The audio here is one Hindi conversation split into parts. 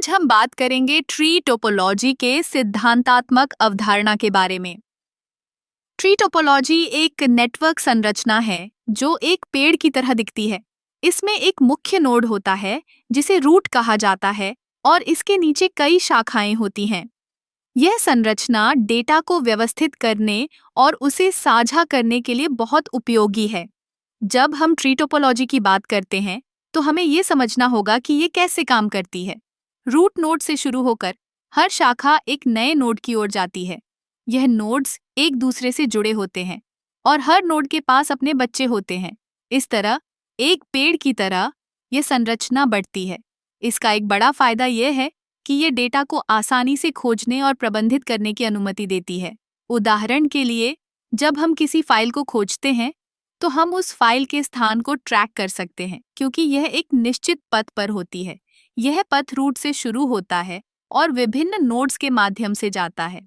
आज हम बात करेंगे ट्री टोपोलॉजी के सिद्धांतात्मक अवधारणा के बारे में। ट्री टोपोलॉजी एक नेटवर्क संरचना है जो एक पेड़ की तरह दिखती है। इसमें एक मुख्य नोड होता है जिसे रूट कहा जाता है और इसके नीचे कई शाखाएं होती हैं। यह संरचना डेटा को व्यवस्थित करने और उसे साझा करने के लिए बहुत उपयोगी है। जब हम ट्री टोपोलॉजी की बात करते हैं तो हमें ये समझना होगा कि ये कैसे काम करती है। रूट नोड से शुरू होकर हर शाखा एक नए नोड की ओर जाती है। यह नोड्स एक दूसरे से जुड़े होते हैं और हर नोड के पास अपने बच्चे होते हैं। इस तरह एक पेड़ की तरह यह संरचना बढ़ती है। इसका एक बड़ा फायदा यह है कि ये डेटा को आसानी से खोजने और प्रबंधित करने की अनुमति देती है। उदाहरण के लिए, जब हम किसी फाइल को खोजते हैं तो हम उस फाइल के स्थान को ट्रैक कर सकते हैं क्योंकि यह एक निश्चित पथ पर होती है। यह पथ रूट से शुरू होता है और विभिन्न नोड्स के माध्यम से जाता है।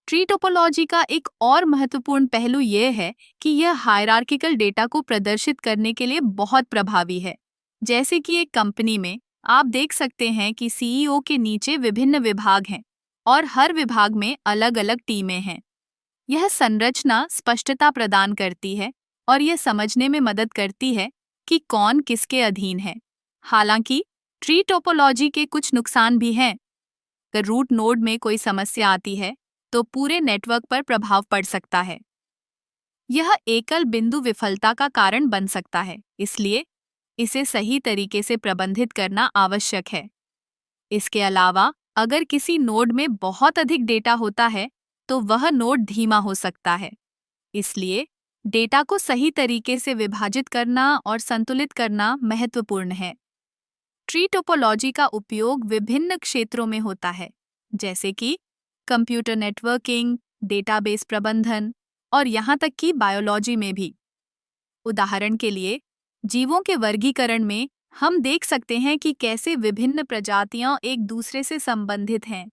ट्री टोपोलॉजी का एक और महत्वपूर्ण पहलू यह है कि यह हायरार्किकल डेटा को प्रदर्शित करने के लिए बहुत प्रभावी है। जैसे कि एक कंपनी में आप देख सकते हैं कि सीईओ के नीचे विभिन्न विभाग हैं और हर विभाग में अलग-अलग टीमें हैं। यह संरचना स्पष्टता प्रदान करती है और यह समझने में मदद करती है कि कौन किसके अधीन है। हालांकि ट्री टोपोलॉजी के कुछ नुकसान भी हैं। अगर रूट नोड में कोई समस्या आती है तो पूरे नेटवर्क पर प्रभाव पड़ सकता है। यह एकल बिंदु विफलता का कारण बन सकता है, इसलिए इसे सही तरीके से प्रबंधित करना आवश्यक है। इसके अलावा अगर किसी नोड में बहुत अधिक डेटा होता है तो वह नोड धीमा हो सकता है। इसलिए डेटा को सही तरीके से विभाजित करना और संतुलित करना महत्वपूर्ण है। ट्री टोपोलॉजी का उपयोग विभिन्न क्षेत्रों में होता है, जैसे कि कंप्यूटर नेटवर्किंग, डेटाबेस प्रबंधन और यहाँ तक कि बायोलॉजी में भी। उदाहरण के लिए, जीवों के वर्गीकरण में हम देख सकते हैं कि कैसे विभिन्न प्रजातियां एक दूसरे से संबंधित हैं।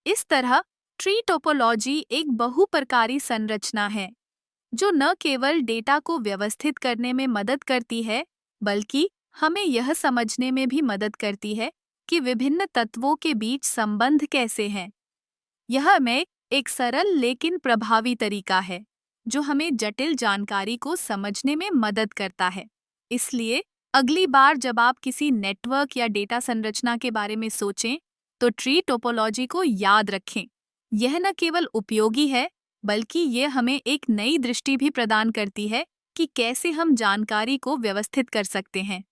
इस तरह ट्री टोपोलॉजी एक बहुप्रकारी संरचना है जो न केवल डेटा को व्यवस्थित करने में मदद करती है, बल्कि हमें यह समझने में भी मदद करती है कि विभिन्न तत्वों के बीच संबंध कैसे हैं। यह में एक सरल लेकिन प्रभावी तरीका है जो हमें जटिल जानकारी को समझने में मदद करता है। इसलिए अगली बार जब आप किसी नेटवर्क या डेटा संरचना के बारे में सोचें तो ट्री टोपोलॉजी को याद रखें। यह न केवल उपयोगी है, बल्कि ये हमें एक नई दृष्टि भी प्रदान करती है कि कैसे हम जानकारी को व्यवस्थित कर सकते हैं।